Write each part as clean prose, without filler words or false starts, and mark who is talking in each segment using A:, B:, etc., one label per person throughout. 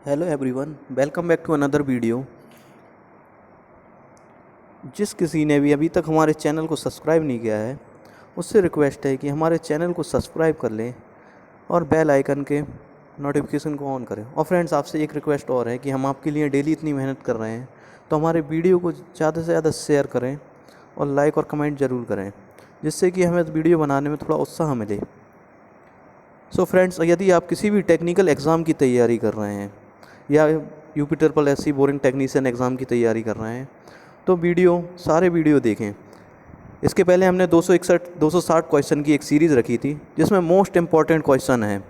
A: Hello everyone, welcome back to another video. जिस किसी ने भी अभी तक हमारे चैनल को सब्सक्राइब नहीं किया है उससे रिक्वेस्ट है कि हमारे चैनल को सब्सक्राइब कर लें और बेल आइकन के नोटिफिकेशन को ऑन करें। और फ्रेंड्स, आपसे एक रिक्वेस्ट और है कि हम आपके लिए डेली इतनी मेहनत कर रहे हैं तो हमारे वीडियो को ज़्यादा से ज़्यादा शेयर करें और लाइक और कमेंट ज़रूर करें, जिससे कि हमें वीडियो बनाने में थोड़ा उत्साह मिले। सो फ्रेंड्स, यदि आप किसी भी टेक्निकल एग्ज़ाम की तैयारी कर रहे हैं या UP SSC boring technician exam की तैयारी कर रहे हैं तो सारे वीडियो देखें। इसके पहले हमने 260 क्वेश्चन की एक सीरीज़ रखी थी जिसमें मोस्ट इम्पॉर्टेंट क्वेश्चन है,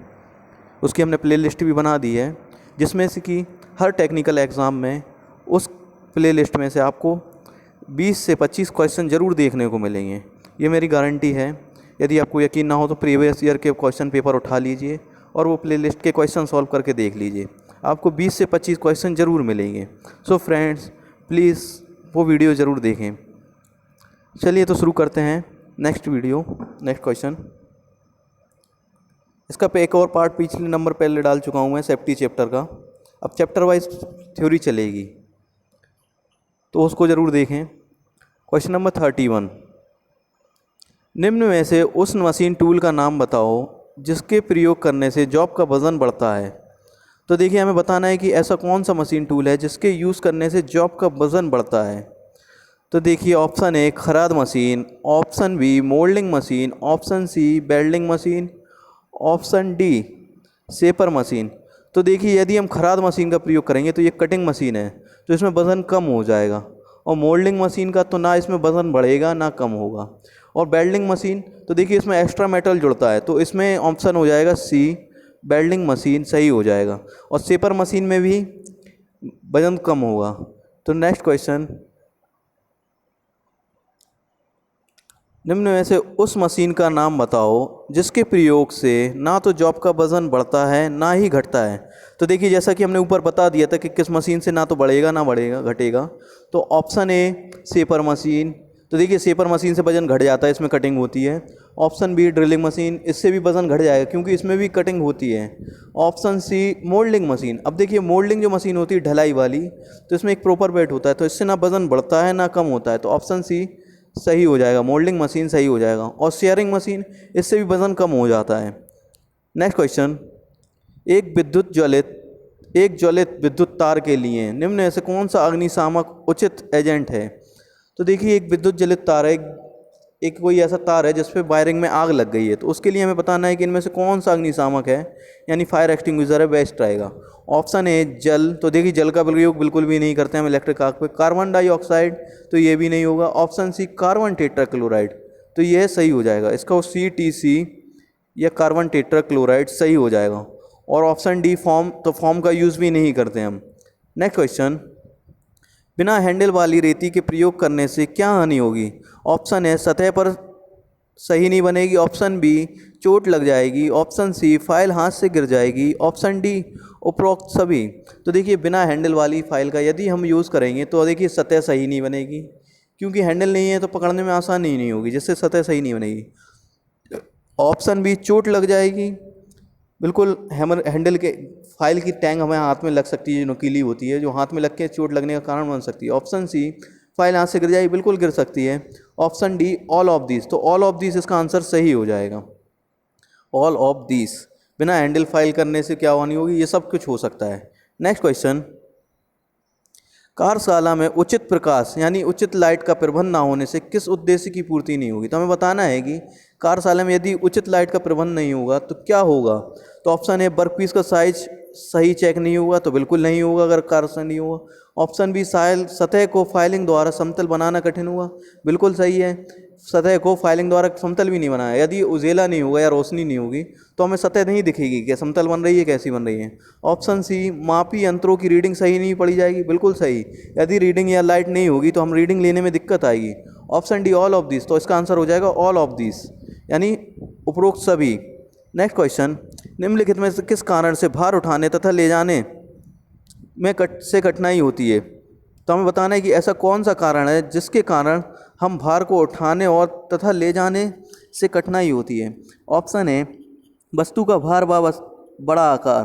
A: उसकी हमने प्लेलिस्ट भी बना दी है, जिसमें से कि हर टेक्निकल एग्ज़ाम में उस प्लेलिस्ट में से आपको 20 से 25 क्वेश्चन ज़रूर देखने को मिलेंगे। ये मेरी गारंटी है। यदि आपको यकीन ना हो तो प्रीवियस ईयर के क्वेश्चन पेपर उठा लीजिए और वो प्लेलिस्ट के क्वेश्चन सॉल्व करके देख लीजिए, आपको 20 से 25 क्वेश्चन ज़रूर मिलेंगे। सो फ्रेंड्स, प्लीज़ वो वीडियो ज़रूर देखें। चलिए तो शुरू करते हैं नेक्स्ट क्वेश्चन। इसका एक और पार्ट पिछले नंबर पहले डाल चुका हूँ मैं, सेफ्टी चैप्टर का। अब चैप्टर वाइज थ्योरी चलेगी तो उसको ज़रूर देखें। क्वेश्चन नंबर 31, निम्न में से उस मशीन टूल का नाम बताओ जिसके प्रयोग करने से जॉब का वज़न बढ़ता है। तो देखिए, हमें बताना है कि ऐसा कौन सा मशीन टूल है जिसके यूज़ करने से जॉब का वज़न बढ़ता है। तो देखिए, ऑप्शन ए खराद machine, option B moulding machine, option C welding machine, option D shaper machine. तो देखिए, यदि हम खराद मशीन का प्रयोग करेंगे तो ये कटिंग मशीन है तो इसमें वज़न कम हो जाएगा, और मोल्डिंग मशीन का तो ना इसमें वज़न बढ़ेगा ना कम होगा। और बेल्डिंग मशीन तो देखिए इसमें एक्स्ट्रा मेटल जुड़ता है तो इसमें ऑप्शन हो जाएगा सी बेल्डिंग मशीन, सही हो जाएगा। और शेपर मशीन में भी वजन कम होगा। तो नेक्स्ट क्वेश्चन, निम्न में से उस मशीन का नाम बताओ जिसके प्रयोग से ना तो जॉब का वज़न बढ़ता है ना ही घटता है। तो देखिए, जैसा कि हमने ऊपर बता दिया था कि किस मशीन से ना तो बढ़ेगा ना बढ़ेगा घटेगा, तो ऑप्शन ए शेपर मशीन। तो देखिए, शेपर मशीन से वज़न घट जाता है, इसमें कटिंग होती है। ऑप्शन बी ड्रिलिंग मशीन, इससे भी वज़न घट जाएगा क्योंकि इसमें भी कटिंग होती है। Option C moulding machine. अब देखिए, मोल्डिंग जो मशीन होती है ढलाई वाली, तो इसमें एक प्रॉपर वेट होता है तो इससे ना वज़न बढ़ता है ना कम होता है, तो ऑप्शन सी सही हो जाएगा, मोल्डिंग मशीन सही हो जाएगा। और शेयरिंग मशीन, इससे भी वज़न कम हो जाता है। नेक्स्ट क्वेश्चन, एक ज्वलित विद्युत तार के लिए निम्न में से कौन सा अग्निशामक उचित एजेंट है। तो देखिए, एक विद्युत जलित तार है, एक कोई ऐसा तार है जिस पे वायरिंग में आग लग गई है, तो उसके लिए हमें बताना है कि इनमें से कौन सा अग्निशामक है, यानी फायर एक्सटिंग्विशर है, बेस्ट रहेगा। ऑप्शन ए जल। तो देखिए, जल का प्रयोग बिल्कुल भी नहीं करते हम इलेक्ट्रिक आग पे। कार्बन डाइऑक्साइड, तो ये भी नहीं होगा। ऑप्शन सी कार्बन टेट्राक्लोराइड, तो यह सही हो जाएगा। इसका CTC या कार्बन टेट्राक्लोराइड सही हो जाएगा। और ऑप्शन डी फॉर्म, तो फॉर्म का यूज़ भी नहीं करते हम। नेक्स्ट क्वेश्चन, बिना हैंडल वाली रेती के प्रयोग करने से क्या हानि होगी। ऑप्शन है सतह पर सही नहीं बनेगी, ऑप्शन बी चोट लग जाएगी, ऑप्शन सी फाइल हाथ से गिर जाएगी, ऑप्शन डी उपरोक्त सभी। तो देखिए, बिना हैंडल वाली फाइल का यदि हम यूज़ करेंगे तो देखिए सतह सही नहीं बनेगी, क्योंकि हैंडल नहीं है तो पकड़ने में आसानी नहीं होगी, जिससे सतह सही नहीं बनेगी। ऑप्शन बी चोट लग जाएगी, बिल्कुल हैंडल के फाइल की टैंग हमें हाथ में लग सकती है, जो नुकीली होती है, जो हाथ में लग के चोट लगने का कारण बन सकती है। ऑप्शन सी फाइल हाथ से गिर जाएगी, बिल्कुल गिर सकती है। Option D all of this, तो ऑल ऑफ दिस इसका आंसर सही हो जाएगा। ऑल ऑफ दिस, बिना हैंडल फाइल करने से क्या हानि होगी, ये सब कुछ हो सकता है। नेक्स्ट क्वेश्चन, कार्यशाला में उचित प्रकाश यानी उचित लाइट का प्रबंध ना होने से किस उद्देश्य की पूर्ति नहीं होगी। तो हमें बताना है कि कार्यशाला में यदि उचित लाइट का प्रबंध नहीं होगा तो क्या होगा। तो ऑप्शन ए वर्कपीस का साइज सही चेक नहीं होगा, तो बिल्कुल नहीं होगा अगर कार्यशाला नहीं होगा। ऑप्शन बी सतह को फाइलिंग द्वारा समतल बनाना कठिन होगा, बिल्कुल सही है। सतह को फाइलिंग द्वारा समतल भी नहीं बनाया, यदि उजेला नहीं होगा या रोशनी नहीं होगी तो हमें सतह नहीं दिखेगी कि समतल बन रही है कैसी बन रही है। ऑप्शन सी मापी यंत्रों की रीडिंग सही नहीं पड़ी जाएगी, बिल्कुल सही। यदि रीडिंग या लाइट नहीं होगी तो हम रीडिंग लेने में दिक्कत आएगी। Option D all of this, तो इसका आंसर हो जाएगा ऑल ऑफ दिस, यानी उपरोक्त सभी। नेक्स्ट क्वेश्चन, निम्नलिखित में से किस कारण से भार उठाने तथा ले जाने में कठिनाई होती है। तो हमें बताना है कि ऐसा कौन सा कारण है जिसके कारण हम भार को उठाने और तथा ले जाने से कठिनाई होती है। ऑप्शन है वस्तु का भार व बड़ा आकार,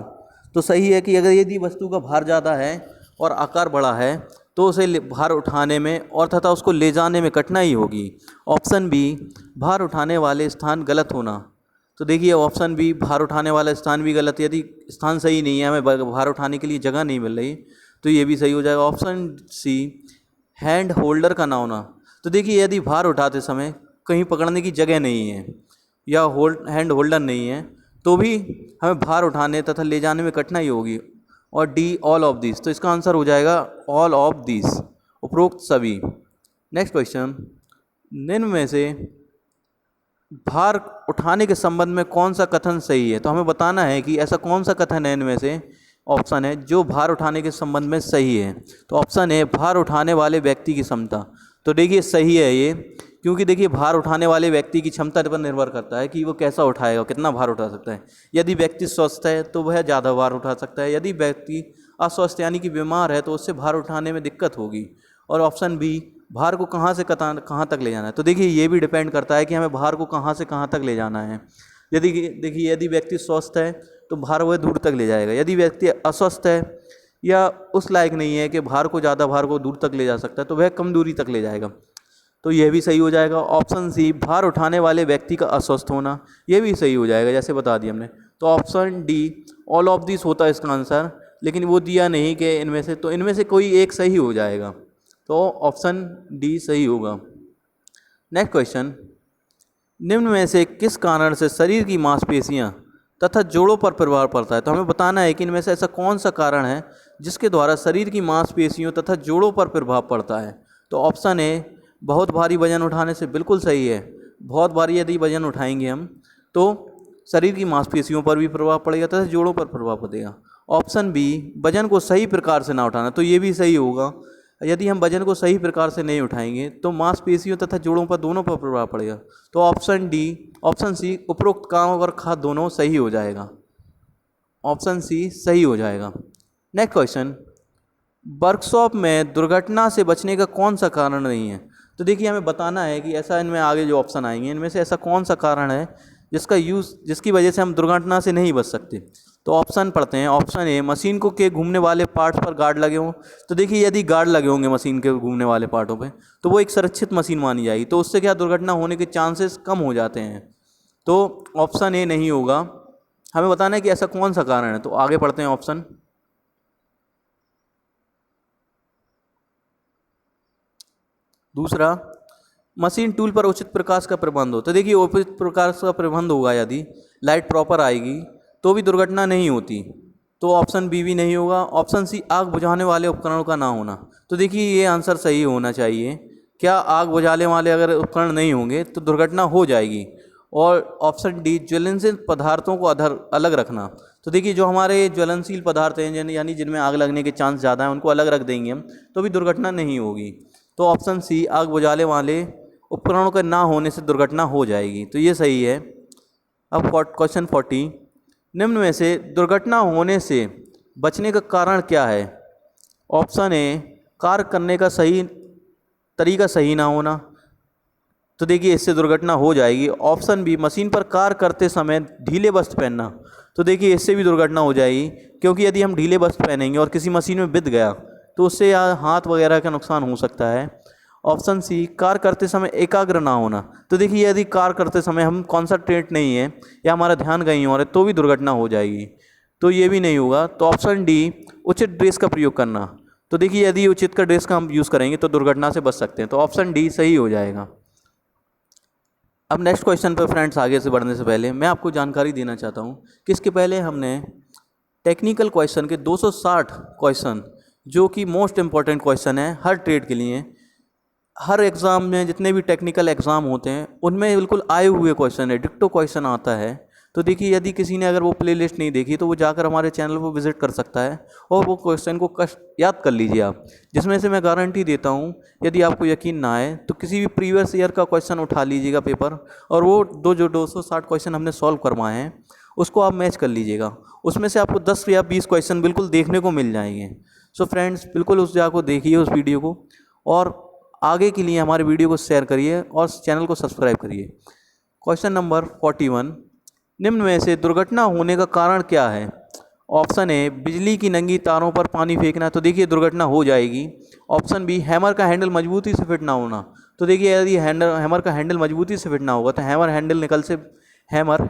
A: तो सही है कि अगर यदि वस्तु का भार ज़्यादा है और आकार बड़ा है तो उसे भार उठाने में और तथा उसको ले जाने में कठिनाई होगी। ऑप्शन बी, भार उठाने वाले स्थान गलत होना। तो देखिए ऑप्शन बी, भार उठाने वाला स्थान भी गलत है। यदि स्थान सही नहीं है, हमें भार उठाने के लिए जगह नहीं मिल रही, तो ये भी सही हो जाएगा। ऑप्शन सी, हैंड होल्डर का ना होना। तो देखिए यदि भार उठाते समय कहीं पकड़ने की जगह नहीं है या हैंड होल्डर नहीं है तो भी हमें भार उठाने तथा ले जाने में कठिनाई होगी। और डी, ऑल ऑफ दिस। तो इसका आंसर हो जाएगा ऑल ऑफ दिस, उपरोक्त सभी। नेक्स्ट क्वेश्चन, निम्न में से भार उठाने के संबंध में कौन सा कथन सही है। तो हमें बताना है कि ऐसा कौन सा कथन है इनमें से, ऑप्शन है जो भार उठाने के संबंध में सही है। तो ऑप्शन है भार उठाने वाले व्यक्ति की क्षमता। तो देखिए सही है ये, क्योंकि देखिए भार उठाने वाले व्यक्ति की क्षमता पर निर्भर करता है कि वो कैसा उठाएगा, कितना भार उठा सकता है। यदि व्यक्ति स्वस्थ है तो वह ज़्यादा भार उठा सकता है, यदि व्यक्ति अस्वस्थ यानी कि बीमार है तो उससे भार उठाने में दिक्कत होगी। और ऑप्शन बी, भार को कहाँ से कहाँ तक ले जाना है। तो देखिए ये भी डिपेंड करता है कि हमें भार को कहाँ से कहाँ तक ले जाना है। यदि देखिए यदि व्यक्ति स्वस्थ है तो भार वह दूर तक ले जाएगा, यदि व्यक्ति अस्वस्थ है या उस लायक नहीं है कि भार को ज़्यादा भार को दूर तक ले जा सकता है तो वह कम दूरी तक ले जाएगा। तो यह भी सही हो जाएगा। ऑप्शन सी, भार उठाने वाले व्यक्ति का अस्वस्थ होना, यह भी सही हो जाएगा जैसे बता दिया हमने। तो option D, all of this होता है इसका आंसर, लेकिन वो दिया नहीं कि इनमें से, तो इनमें से कोई एक सही हो जाएगा। तो ऑप्शन डी सही होगा। नेक्स्ट क्वेश्चन, निम्न में से किस कारण से शरीर की मांसपेशियां तथा जोड़ों पर प्रभाव पड़ता है। तो हमें बताना है कि इनमें से ऐसा कौन सा कारण है जिसके द्वारा शरीर की मांसपेशियों तथा जोड़ों पर प्रभाव पड़ता है। तो ऑप्शन ए, बहुत भारी वजन उठाने से, बिल्कुल सही है। बहुत भारी यदि वजन उठाएंगे हम तो शरीर की मांसपेशियों पर भी प्रभाव पड़ेगा तथा जोड़ों पर प्रभाव पड़ेगा। ऑप्शन बी, वजन को सही प्रकार से ना उठाना। तो ये भी सही होगा। यदि हम वजन को सही प्रकार से नहीं उठाएंगे तो मांसपेशियों तथा जोड़ों पर दोनों पर प्रभाव पड़ेगा। तो ऑप्शन डी, ऑप्शन सी, उपरोक्त काम और खाद दोनों सही हो जाएगा। ऑप्शन सी सही हो जाएगा। नेक्स्ट क्वेश्चन, वर्कशॉप में दुर्घटना से बचने का कौन सा कारण नहीं है। तो देखिए हमें बताना है कि ऐसा, इनमें आगे जो ऑप्शन आएंगे इनमें से ऐसा कौन सा कारण है जिसकी वजह से हम दुर्घटना से नहीं बच सकते। तो ऑप्शन पढ़ते हैं। ऑप्शन ए, मशीन को के घूमने वाले पार्ट्स पर गार्ड लगे हों। तो देखिए यदि गार्ड लगे होंगे मशीन के घूमने वाले पार्टों पे तो वो एक सुरक्षित मशीन मानी जाएगी, तो उससे क्या दुर्घटना होने के चांसेस कम हो जाते हैं। तो ऑप्शन ए नहीं होगा। हमें बताना है कि ऐसा कौन सा कारण है। तो आगे पढ़ते हैं ऑप्शन। दूसरा, मशीन टूल पर उचित प्रकाश का प्रबंध हो। तो देखिए उचित प्रकाश का प्रबंध होगा, यदि लाइट प्रॉपर आएगी तो भी दुर्घटना नहीं होती। तो ऑप्शन बी भी नहीं होगा। ऑप्शन सी, आग बुझाने वाले उपकरणों का ना होना। तो देखिए ये आंसर सही होना चाहिए। क्या आग बुझाने वाले अगर उपकरण नहीं होंगे तो दुर्घटना हो जाएगी। और ऑप्शन डी, ज्वलनशील पदार्थों को अलग रखना। तो देखिए जो हमारे ज्वलनशील पदार्थ हैं यानी जिनमें आग लगने के चांस ज़्यादा हैं उनको अलग रख देंगे हम तो भी दुर्घटना नहीं होगी। तो ऑप्शन सी, आग बुझाने वाले उपकरणों के ना होने से दुर्घटना हो जाएगी। तो ये सही है। अब क्वेश्चन 40, निम्न में से दुर्घटना होने से बचने का कारण क्या है। ऑप्शन ए, कार्य करने का सही तरीका सही ना होना। तो देखिए इससे दुर्घटना हो जाएगी। ऑप्शन बी, मशीन पर कार्य करते समय ढीले वस्त्र पहनना। तो देखिए इससे भी दुर्घटना हो जाएगी, क्योंकि यदि हम ढीले वस्त्र पहनेंगे और किसी मशीन में बिध गया तो उससे हाथ वगैरह का नुकसान हो सकता है। ऑप्शन सी, कार्य करते समय एकाग्र ना होना। तो देखिए यदि कार्य करते समय हम कॉन्संट्रेट नहीं है या हमारा ध्यान कहीं और है तो भी दुर्घटना हो जाएगी। तो ये भी नहीं होगा। तो ऑप्शन डी, उचित ड्रेस का प्रयोग करना। तो देखिए यदि उचित का ड्रेस का हम यूज़ करेंगे तो दुर्घटना से बच सकते हैं। तो ऑप्शन डी सही हो जाएगा। अब नेक्स्ट क्वेश्चन पर फ्रेंड्स आगे से बढ़ने से पहले मैं आपको जानकारी देना चाहता हूँ कि इसके पहले हमने टेक्निकल क्वेश्चन के 260 क्वेश्चन, जो कि मोस्ट इम्पॉर्टेंट क्वेश्चन है हर ट्रेड के लिए, हर एग्ज़ाम में जितने भी टेक्निकल एग्ज़ाम होते हैं उनमें बिल्कुल आए हुए क्वेश्चन है, डिक्टो क्वेश्चन आता है। तो देखिए यदि किसी ने अगर वो प्लेलिस्ट नहीं देखी तो वो जाकर हमारे चैनल पर विजिट कर सकता है और वो क्वेश्चन को याद कर लीजिए आप, जिसमें से मैं गारंटी देता हूँ यदि आपको यकीन ना आए तो किसी भी प्रीवियस ईयर का क्वेश्चन उठा लीजिएगा पेपर, और वो जो 260 क्वेश्चन हमने सॉल्व करवाए हैं उसको आप मैच कर लीजिएगा। उसमें से आपको 10 या 20 क्वेश्चन बिल्कुल देखने को मिल जाएंगे। सो फ्रेंड्स बिल्कुल उस जगह को देखिए, उस वीडियो को, और आगे के लिए हमारे वीडियो को शेयर करिए और चैनल को सब्सक्राइब करिए। क्वेश्चन नंबर 41, निम्न में से दुर्घटना होने का कारण क्या है। ऑप्शन ए बिजली की नंगी तारों पर पानी फेंकना, तो देखिए दुर्घटना हो जाएगी। ऑप्शन बी हैमर का हैंडल मजबूती से फिट ना होना, तो देखिए यदि हैमर का हैंडल मजबूती से फिट ना होगा तो हैमर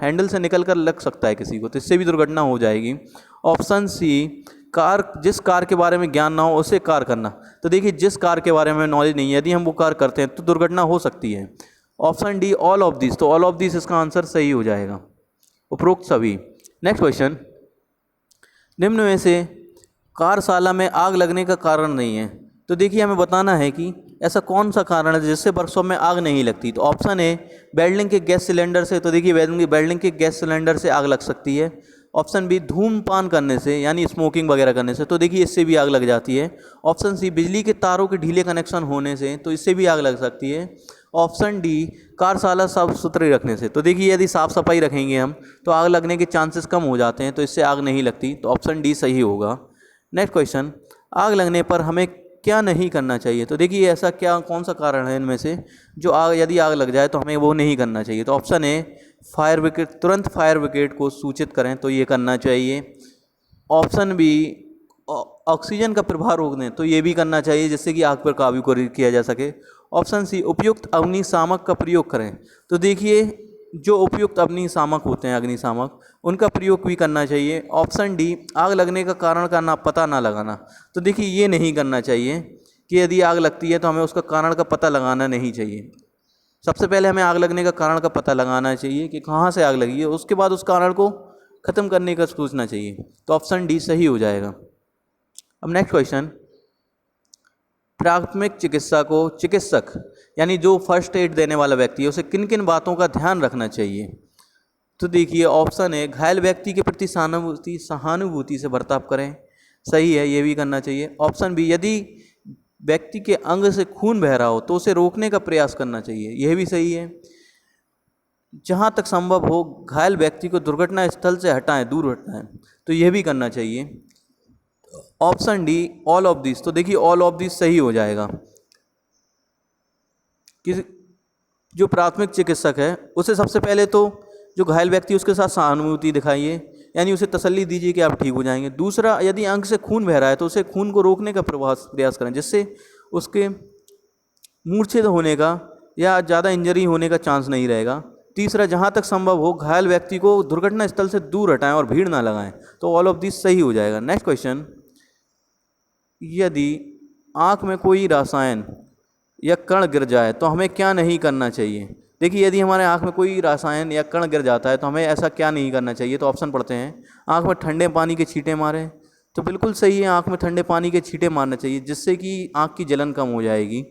A: हैंडल से निकल कर लग सकता है किसी को, तो इससे भी दुर्घटना हो जाएगी। ऑप्शन सी जिस कार के बारे में ज्ञान ना हो उसे कार करना, तो देखिए जिस कार के बारे में नॉलेज नहीं है यदि हम वो कार करते हैं तो दुर्घटना हो सकती है। Option D all of this, तो ऑल ऑफ दिस इसका आंसर सही हो जाएगा, उपरोक्त सभी। नेक्स्ट क्वेश्चन, निम्न में से कार्यशाला में आग लगने का कारण नहीं है, तो देखिए हमें बताना है कि ऐसा कौन सा कारण है जिससे वर्कशॉप में आग नहीं लगती। तो ऑप्शन ए वेल्डिंग के गैस सिलेंडर से, तो देखिए वेल्डिंग के गैस सिलेंडर से आग लग सकती है। ऑप्शन बी धूम्रपान करने से यानी स्मोकिंग वगैरह करने से, तो देखिए इससे भी आग लग जाती है। ऑप्शन सी बिजली के तारों के ढीले कनेक्शन होने से, तो इससे भी आग लग सकती है। ऑप्शन डी कार्यशाला साफ सुथरी रखने से, तो देखिए यदि साफ़ सफाई रखेंगे हम तो आग लगने के चांसेस कम हो जाते हैं, तो इससे आग नहीं लगती, तो ऑप्शन डी सही होगा। नेक्स्ट क्वेश्चन, आग लगने पर हमें क्या नहीं करना चाहिए, तो देखिए ऐसा कौन सा कारण है इनमें से जो यदि आग लग जाए तो हमें वो नहीं करना चाहिए। तो ऑप्शन ए तुरंत फायर ब्रिगेड को सूचित करें, तो ये करना चाहिए। ऑप्शन बी ऑक्सीजन का प्रवाह रोक दें, तो ये भी करना चाहिए जिससे कि आग पर काबू किया जा सके। ऑप्शन सी उपयुक्त अग्निशामक का प्रयोग करें, तो देखिए जो उपयुक्त अग्निशामक होते हैं अग्निशामक उनका प्रयोग भी करना चाहिए। ऑप्शन डी आग लगने का कारण का पता ना लगाना, तो देखिए ये नहीं करना चाहिए कि यदि आग लगती है तो हमें उसका कारण का पता लगाना नहीं चाहिए। सबसे पहले हमें आग लगने का कारण का पता लगाना चाहिए कि कहाँ से आग लगी है, उसके बाद उस कारण को ख़त्म करने का सोचना चाहिए, तो ऑप्शन डी सही हो जाएगा। अब नेक्स्ट क्वेश्चन, प्राथमिक चिकित्सक यानी जो फर्स्ट एड देने वाला व्यक्ति है उसे किन किन बातों का ध्यान रखना चाहिए, तो देखिए ऑप्शन है घायल व्यक्ति के प्रति सहानुभूति से बर्ताव करें, सही है, ये भी करना चाहिए। ऑप्शन बी यदि व्यक्ति के अंग से खून बह रहा हो तो उसे रोकने का प्रयास करना चाहिए, यह भी सही है। जहाँ तक संभव हो घायल व्यक्ति को दुर्घटना स्थल से दूर हटाएं, तो यह भी करना चाहिए। Option D all of this, तो देखिए ऑल ऑफ दिस सही हो जाएगा कि जो प्राथमिक चिकित्सक है उसे सबसे पहले तो जो घायल व्यक्ति उसके साथ सहानुभूति दिखाइए, यानी उसे तसल्ली दीजिए कि आप ठीक हो जाएंगे। दूसरा, यदि अंग से खून बह रहा है तो उसे खून को रोकने का प्रयास करें जिससे उसके मूर्छित होने का या ज़्यादा इंजरी होने का चांस नहीं रहेगा। तीसरा, जहाँ तक संभव हो घायल व्यक्ति को दुर्घटना स्थल से दूर हटाएं और भीड़ ना लगाएं, तो ऑल ऑफ दिस सही हो जाएगा। नेक्स्ट क्वेश्चन, यदि आँख में कोई रसायन या कण गिर जाए तो हमें क्या नहीं करना चाहिए। देखिए यदि हमारे आँख में कोई रसायन या कण गिर जाता है तो हमें ऐसा क्या नहीं करना चाहिए, तो ऑप्शन पढ़ते हैं। आँख में ठंडे पानी के छींटे मारें, तो बिल्कुल सही है, आँख में ठंडे पानी के छींटे मारना चाहिए जिससे कि आँख की जलन कम हो जाएगी।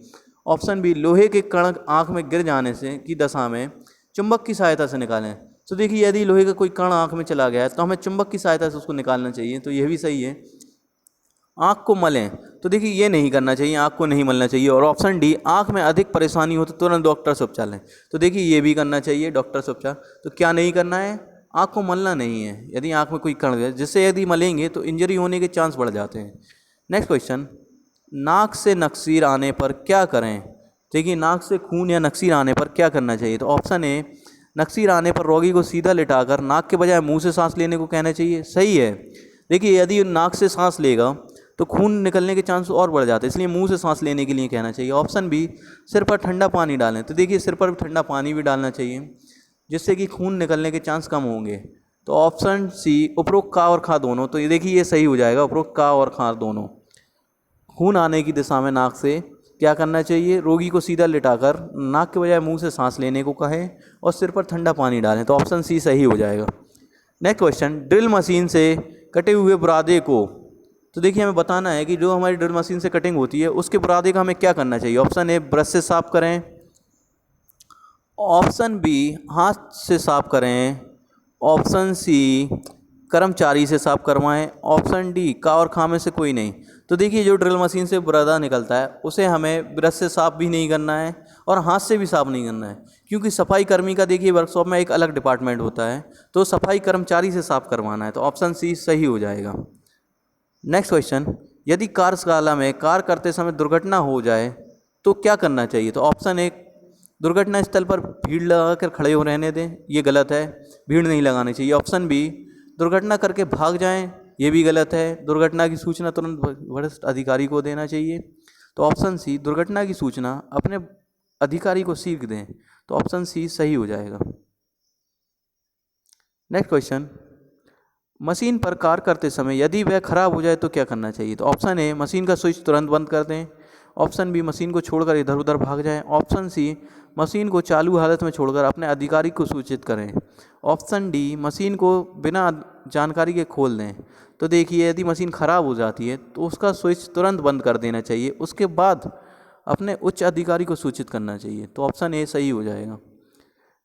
A: ऑप्शन बी लोहे के कण आँख में गिर जाने से की दशा में चुंबक की सहायता से निकालें, तो देखिए यदि लोहे का कोई कण आँख में चला गया है तो हमें चुंबक की सहायता से उसको निकालना चाहिए, तो यह भी सही है। आँख को मलें, तो देखिए ये नहीं करना चाहिए, आँख को नहीं मलना चाहिए। और ऑप्शन डी आँख में अधिक परेशानी हो तो तुरंत डॉक्टर से उपचार लें, तो देखिए ये भी करना चाहिए डॉक्टर से उपचार। तो क्या नहीं करना है, आँख को मलना नहीं है यदि आँख में कोई कण है, जिससे यदि मलेंगे तो इंजरी होने के चांस बढ़ जाते हैं। नेक्स्ट क्वेश्चन, नाक से नक्सीर आने पर क्या करें। देखिए नाक से खून या नक्सीर आने पर क्या करना चाहिए, तो ऑप्शन ए नक्सीर आने पर रोगी को सीधा लिटाकर नाक के बजाय मुँह से सांस लेने को कहना चाहिए, सही है। देखिए यदि नाक से सांस लेगा तो खून निकलने के चांस और बढ़ जाते हैं, इसलिए मुंह से सांस लेने के लिए कहना चाहिए। ऑप्शन बी सिर पर ठंडा पानी डालें, तो देखिए सिर पर ठंडा पानी भी डालना चाहिए जिससे कि खून निकलने के चांस कम होंगे। तो ऑप्शन सी उपरोक्त का और खा दोनों, तो ये देखिए ये सही हो जाएगा, उपरोक्त का और खा दोनों। खून आने की दिशा में नाक से क्या करना चाहिए, रोगी को सीधा लिटाकर नाक के बजाय मुँह से सांस लेने को कहें और सिर पर ठंडा पानी डालें, तो ऑप्शन सी सही हो जाएगा। नेक्स्ट क्वेश्चन, ड्रिल मशीन से कटे हुए बुरादे को, तो देखिए हमें बताना है कि जो हमारी ड्रिल मशीन से कटिंग होती है उसके बुरादे का हमें क्या करना चाहिए। ऑप्शन ए ब्रश से साफ करें, ऑप्शन बी हाथ से साफ करें, ऑप्शन सी कर्मचारी से साफ करवाएं, ऑप्शन डी का और खा में से कोई नहीं। तो देखिए जो ड्रिल मशीन से बुरादा निकलता है उसे हमें ब्रश से साफ भी नहीं करना है और हाथ से भी साफ नहीं करना है, क्योंकि सफाई कर्मी का देखिए वर्कशॉप में एक अलग डिपार्टमेंट होता है, तो सफाई कर्मचारी से साफ करवाना है, तो ऑप्शन सी सही हो जाएगा। नेक्स्ट क्वेश्चन, यदि कार्यशाला में कार्य करते समय दुर्घटना हो जाए तो क्या करना चाहिए, तो ऑप्शन ए दुर्घटना स्थल पर भीड़ लगाकर खड़े हो रहने दें, ये गलत है, भीड़ नहीं लगानी चाहिए। ऑप्शन बी दुर्घटना करके भाग जाएं, ये भी गलत है। दुर्घटना की सूचना तुरंत वरिष्ठ अधिकारी को देना चाहिए। तो ऑप्शन सी, दुर्घटना की सूचना अपने अधिकारी को शीघ्र दें। तो ऑप्शन सी सही हो जाएगा। नेक्स्ट क्वेश्चन, मशीन पर कार्य करते समय यदि वह खराब हो जाए तो क्या करना चाहिए? तो ऑप्शन ए, मशीन का स्विच तुरंत बंद कर दें। ऑप्शन बी, मशीन को छोड़कर इधर उधर भाग जाएं। ऑप्शन सी, मशीन को चालू हालत में छोड़कर अपने अधिकारी को सूचित करें। ऑप्शन डी, मशीन को बिना जानकारी के खोल दें। तो देखिए, यदि मशीन ख़राब हो जाती है तो उसका स्विच तुरंत बंद कर देना चाहिए, उसके बाद अपने उच्च अधिकारी को सूचित करना चाहिए। तो ऑप्शन ए सही हो जाएगा।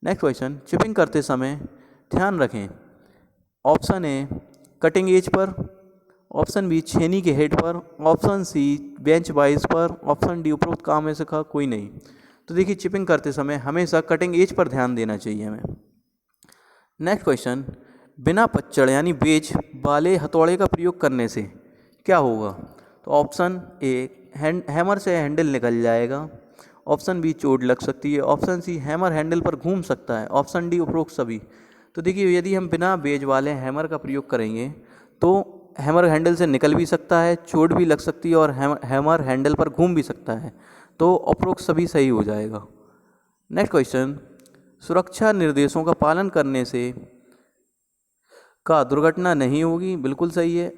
A: नेक्स्ट क्वेश्चन, चिपिंग करते समय ध्यान रखें। ऑप्शन ए, कटिंग एज पर। ऑप्शन बी, छेनी के हेड पर। ऑप्शन सी, बेंच वाइज पर। ऑप्शन डी, उपरोक्त काम में से कोई नहीं। तो देखिए, चिपिंग करते समय हमेशा कटिंग एज पर ध्यान देना चाहिए हमें। नेक्स्ट क्वेश्चन, बिना पच्चड़ यानी बेज वाले हथौड़े का प्रयोग करने से क्या होगा? तो ऑप्शन ए, हैमर से हैंडल निकल जाएगा। ऑप्शन बी, चोट लग सकती है। ऑप्शन सी, हैमर हैंडल पर घूम सकता है। ऑप्शन डी, उपरोक्त सभी। तो देखिए, यदि हम बिना बेज वाले हैमर का प्रयोग करेंगे तो हैमर हैंडल से निकल भी सकता है, चोट भी लग सकती है और हैमर हैंडल पर घूम भी सकता है। तो उपरोक्त सभी सही हो जाएगा। नेक्स्ट क्वेश्चन, सुरक्षा निर्देशों का पालन करने से का दुर्घटना नहीं होगी, बिल्कुल सही है।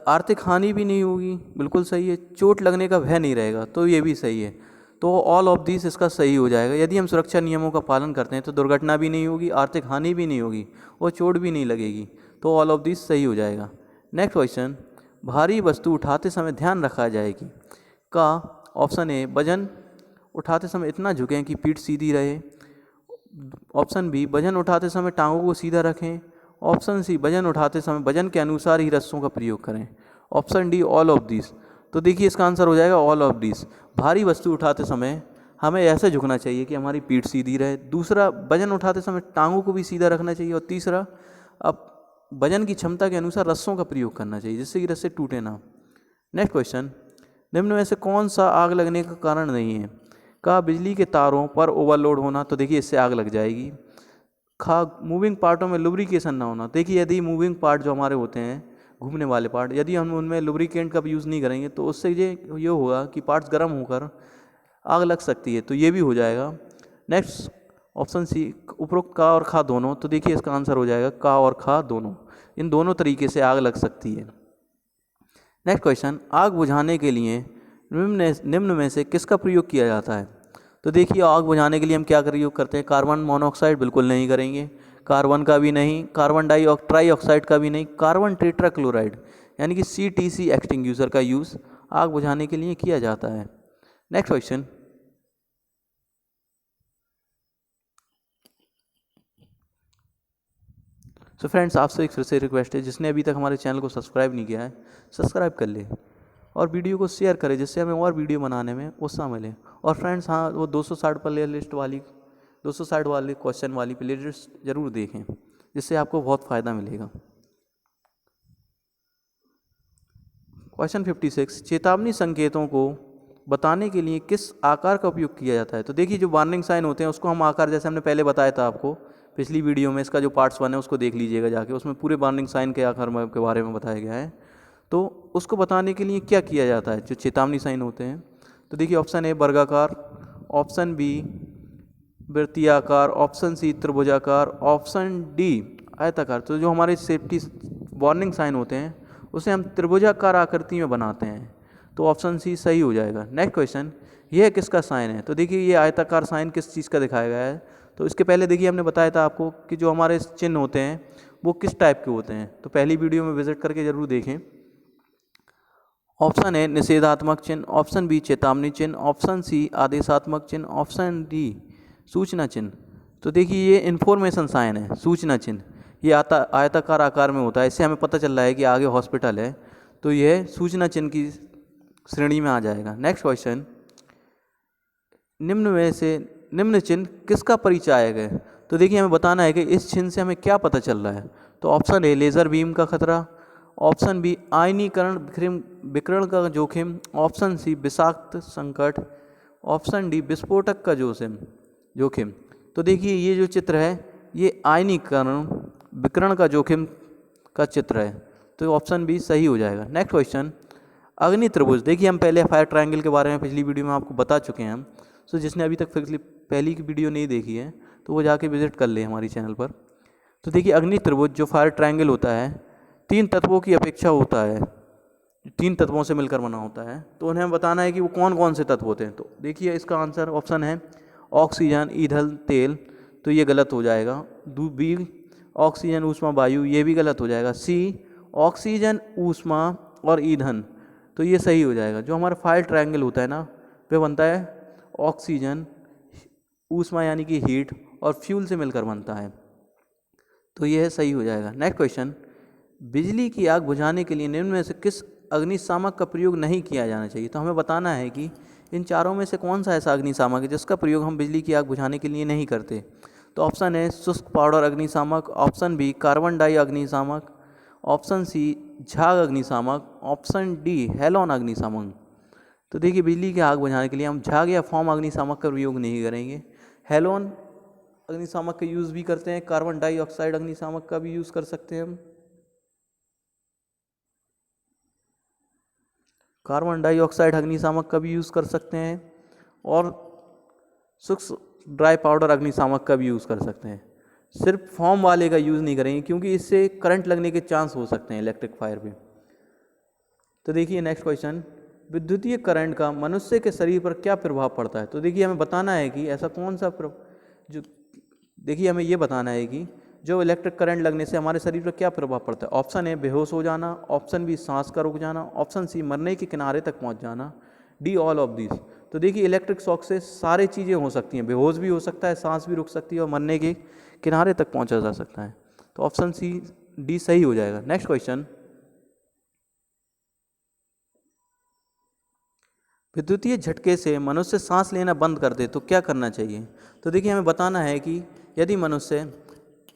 A: आर्थिक हानि भी नहीं होगी, बिल्कुल सही है। चोट लगने का भय नहीं रहेगा, तो ये भी सही है। तो ऑल ऑफ दिस इसका सही हो जाएगा। यदि हम सुरक्षा नियमों का पालन करते हैं तो दुर्घटना भी नहीं होगी, आर्थिक हानि भी नहीं होगी और चोट भी नहीं लगेगी। तो ऑल ऑफ दिस सही हो जाएगा। नेक्स्ट क्वेश्चन, भारी वस्तु उठाते समय ध्यान रखा जाएगी का? ऑप्शन ए, वजन उठाते समय इतना झुकें कि पीठ सीधी रहे। ऑप्शन बी, वजन उठाते समय टांगों को सीधा रखें। ऑप्शन सी, वजन उठाते समय वजन के अनुसार ही रस्सों का प्रयोग करें। Option D, all of this. तो देखिए, इसका आंसर हो जाएगा ऑल ऑफ दिस। भारी वस्तु उठाते समय हमें ऐसे झुकना चाहिए कि हमारी पीठ सीधी रहे। दूसरा, वजन उठाते समय टांगों को भी सीधा रखना चाहिए। और तीसरा, अब वजन की क्षमता के अनुसार रस्सों का प्रयोग करना चाहिए जिससे कि रस्से टूटे ना। नेक्स्ट क्वेश्चन, निम्न में से कौन सा आग लगने का कारण नहीं है? का, बिजली के तारों पर ओवरलोड होना। तो देखिए, इससे आग लग जाएगी। खा, मूविंग पार्टों में लुब्रिकेशन ना होना। देखिए, यदि मूविंग पार्ट जो हमारे होते हैं, घूमने वाले पार्ट, यदि हम उनमें लुब्रिकेंट का भी यूज़ नहीं करेंगे तो उससे ये होगा कि पार्ट्स गर्म होकर आग लग सकती है। तो ये भी हो जाएगा। नेक्स्ट ऑप्शन सी, उपरोक्त का और खा दोनों। तो देखिए, इसका आंसर हो जाएगा का और खा दोनों। इन दोनों तरीके से आग लग सकती है। नेक्स्ट क्वेश्चन, आग बुझाने के लिए निम्न में से किसका प्रयोग किया जाता है? तो देखिए, आग बुझाने के लिए हम क्या प्रयोग करते हैं? कार्बन मोनोऑक्साइड बिल्कुल नहीं करेंगे, कार्बन का भी नहीं, कार्बन ट्राईऑक्साइड का भी नहीं, कार्बन टेट्राक्लोराइड यानी कि CTC एक्सटिंग्यूशर का यूज़ आग बुझाने के लिए किया जाता है। नेक्स्ट क्वेश्चन, सो फ्रेंड्स, आपसे एक फिर से रिक्वेस्ट है, जिसने अभी तक हमारे चैनल को सब्सक्राइब नहीं किया है, सब्सक्राइब कर ले और वीडियो को शेयर करें जिससे हमें और वीडियो बनाने में उत्साह मिले। और फ्रेंड्स, हाँ, वो 260 प्ले लिस्ट वाली 260 वाले क्वेश्चन वाली प्ले लिस्ट ज़रूर देखें जिससे आपको बहुत फ़ायदा मिलेगा। क्वेश्चन 56, चेतावनी संकेतों को बताने के लिए किस आकार का उपयोग किया जाता है? तो देखिए, जो वार्निंग साइन होते हैं उसको हम आकार, जैसे हमने पहले बताया था आपको पिछली वीडियो में, इसका जो पार्ट्स 1 है उसको देख लीजिएगा जाके, उसमें पूरे वार्निंग साइन के आकार के बारे में बताया गया है। तो उसको बताने के लिए क्या किया जाता है जो चेतावनी साइन होते हैं? तो देखिए, ऑप्शन ए, वर्गाकार। ऑप्शन बी, वृत्तीयाकार। ऑप्शन सी, त्रिभुजाकार। ऑप्शन डी, आयताकार। तो जो हमारे सेफ्टी वार्निंग साइन होते हैं उसे हम त्रिभुजाकार आकृति में बनाते हैं। तो ऑप्शन सी सही हो जाएगा। नेक्स्ट क्वेश्चन, यह किसका साइन है? तो देखिए, ये आयताकार साइन किस चीज़ का दिखाया गया है? तो इसके पहले देखिए, हमने बताया था आपको कि जो हमारे चिन्ह होते हैं वो किस टाइप के होते हैं। तो पहली वीडियो में विजिट करके ज़रूर देखें। ऑप्शन ए, निषेधात्मक चिन्ह। ऑप्शन बी, चेतावनी चिन्ह। ऑप्शन सी, आदेशात्मक चिन्ह। ऑप्शन डी, सूचना चिन्ह। तो देखिए, ये इन्फॉर्मेशन साइन है, सूचना चिन्ह। ये आयताकार आकार में होता है, इससे हमें पता चल रहा है कि आगे हॉस्पिटल है, तो यह सूचना चिन्ह की श्रेणी में आ जाएगा। नेक्स्ट क्वेश्चन, निम्न में से निम्न चिन्ह किसका परिचायक है? तो देखिए, हमें बताना है कि इस चिन्ह से हमें क्या पता चल रहा है। तो ऑप्शन ए, लेज़र बीम का खतरा। ऑप्शन बी, आयनीकरण विकिरण का जोखिम। ऑप्शन सी, विषाक्त संकट। ऑप्शन डी, विस्फोटक का जोखिम। तो देखिए, ये जो चित्र है ये आयनीकरण विकिरण का जोखिम का चित्र है। तो ऑप्शन बी सही हो जाएगा। नेक्स्ट क्वेश्चन, अग्नि त्रिभुज। देखिए हम पहले फायर ट्रायंगल के बारे में पिछली वीडियो में आपको बता चुके हैं हम। सो जिसने अभी तक पहली की वीडियो नहीं देखी है तो वो जाके विजिट कर ले हमारी चैनल पर। तो देखिए अग्नि त्रिभुज जो फायर ट्रायंगल होता है 3 तत्वों की अपेक्षा होता है, 3 तत्वों से मिलकर बना होता है। तो उन्हें बताना है कि वो कौन कौन से तत्व होते हैं। तो देखिए इसका आंसर ऑप्शन है ऑक्सीजन, ईंधन, तेल। तो ये गलत हो जाएगा। बी ऑक्सीजन, ऊष्मा, वायु, ये भी गलत हो जाएगा। सी ऑक्सीजन, ऊष्मा और ईंधन, तो ये सही हो जाएगा। जो हमारा फायर ट्रायंगल होता है ना वह बनता है ऑक्सीजन, ऊष्मा यानी कि हीट और फ्यूल से मिलकर बनता है। तो यह सही हो जाएगा। नेक्स्ट क्वेश्चन, बिजली की आग बुझाने के लिए निम्न में से किस अग्निशामक का प्रयोग नहीं किया जाना चाहिए। तो हमें बताना है कि इन चारों में से कौन सा ऐसा अग्निशामक है जिसका प्रयोग हम बिजली की आग बुझाने के लिए नहीं करते। तो ऑप्शन है शुष्क पाउडर अग्निशामक, ऑप्शन बी कार्बन डाई अग्निशामक, ऑप्शन सी झाग अग्निशामक, ऑप्शन डी हेलोन अग्निशामक। तो देखिए बिजली की आग बुझाने के लिए हम झाग या फोम अग्निशामक का प्रयोग नहीं करेंगे। हेलोन अग्निशामक का यूज़ भी करते हैं, कार्बन डाइऑक्साइड अग्निशामक का भी यूज़ कर सकते हैं हम। कार्बन डाइऑक्साइड अग्निशामक का भी यूज़ कर सकते हैं और शुष्क ड्राई पाउडर अग्निशामक का भी यूज़ कर सकते हैं। सिर्फ फॉर्म वाले का यूज़ नहीं करेंगे क्योंकि इससे करंट लगने के चांस हो सकते हैं इलेक्ट्रिक फायर पे। तो देखिए नेक्स्ट क्वेश्चन, विद्युतीय करंट का मनुष्य के शरीर पर क्या प्रभाव पड़ता है। तो देखिए हमें बताना है कि ऐसा कौन सा जो देखिए हमें ये बताना है कि जो इलेक्ट्रिक करंट लगने से हमारे शरीर पर क्या प्रभाव पड़ता है। ऑप्शन ए बेहोश हो जाना, ऑप्शन बी सांस का रुक जाना, ऑप्शन सी मरने के किनारे तक पहुंच जाना, डी ऑल ऑफ दिस। तो देखिए इलेक्ट्रिक शॉक से सारी चीज़ें हो सकती हैं, बेहोश भी हो सकता है, सांस भी रुक सकती है और मरने के किनारे तक पहुंचा जा सकता है। तो ऑप्शन सी डी सही हो जाएगा। नेक्स्ट क्वेश्चन, विद्युतीय झटके से मनुष्य सांस लेना बंद कर दे तो क्या करना चाहिए। तो देखिए हमें बताना है कि यदि मनुष्य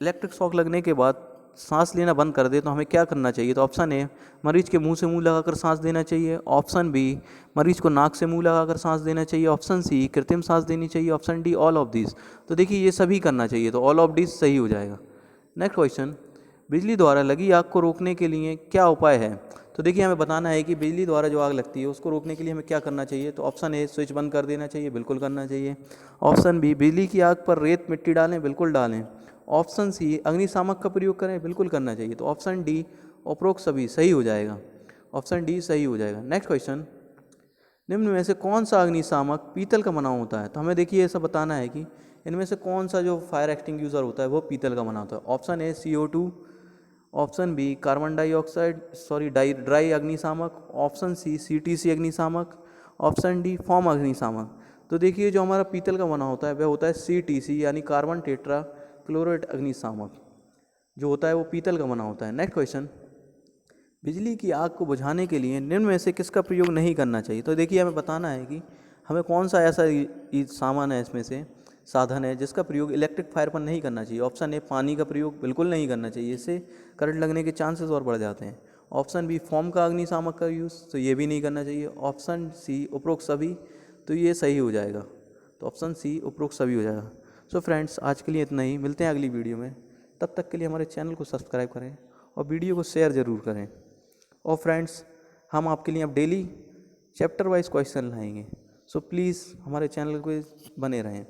A: इलेक्ट्रिक शॉक लगने के बाद सांस लेना बंद कर दे तो हमें क्या करना चाहिए। तो ऑप्शन ए मरीज के मुंह से मुंह लगाकर सांस देना चाहिए, ऑप्शन बी मरीज को नाक से मुंह लगाकर सांस देना चाहिए, ऑप्शन सी कृत्रिम सांस देनी चाहिए, option D all of this. तो देखिए ये सभी करना चाहिए, तो ऑल ऑफ दिस सही हो जाएगा। नेक्स्ट क्वेश्चन, बिजली द्वारा लगी आग को रोकने के लिए क्या उपाय है। तो देखिए हमें बताना है कि बिजली द्वारा जो आग लगती है उसको रोकने के लिए हमें क्या करना चाहिए। तो ऑप्शन ए स्विच बंद कर देना चाहिए, बिल्कुल करना चाहिए। ऑप्शन बी बिजली की आग पर रेत मिट्टी डालें, बिल्कुल डालें। ऑप्शन सी अग्निशामक का प्रयोग करें, बिल्कुल करना चाहिए। तो ऑप्शन डी उपरोक्त सभी सही हो जाएगा। ऑप्शन डी सही हो जाएगा। नेक्स्ट क्वेश्चन, निम्न में से कौन सा अग्निशामक पीतल का बना होता है। तो हमें देखिए ऐसा बताना है कि इनमें से कौन सा जो फायर एक्सटिंग्विशर होता है वो पीतल का बना होता है। Option A CO2, option B carbon dioxide dry अग्निशामक, ऑप्शन सी CTC अग्निशामक, ऑप्शन डी फॉर्म अग्निशामक। तो देखिए जो हमारा पीतल का बना होता है वह होता है CTC यानी कार्बन टेट्रा क्लोराइड अग्निशामक जो होता है वो पीतल का बना होता है। नेक्स्ट क्वेश्चन, बिजली की आग को बुझाने के लिए निम्न में से किसका प्रयोग नहीं करना चाहिए। तो देखिए हमें बताना है कि हमें कौन सा ऐसा सामान है इसमें से साधन है जिसका प्रयोग इलेक्ट्रिक फायर पर नहीं करना चाहिए। ऑप्शन ए पानी का प्रयोग बिल्कुल नहीं करना चाहिए, इससे करंट लगने के चांसेस और बढ़ जाते हैं। ऑप्शन बी फॉर्म का अग्निशामक का यूज़, तो ये भी नहीं करना चाहिए। ऑप्शन सी उपरोक्त सभी, तो ये सही हो जाएगा। तो ऑप्शन सी उपरोक्त सभी हो जाएगा। सो फ्रेंड्स आज के लिए इतना ही, मिलते हैं अगली वीडियो में। तब तक के लिए हमारे चैनल को सब्सक्राइब करें और वीडियो को शेयर ज़रूर करें। और फ्रेंड्स हम आपके लिए अब डेली चैप्टर वाइज क्वेश्चन लाएंगे, सो प्लीज़ हमारे चैनल को बने रहें।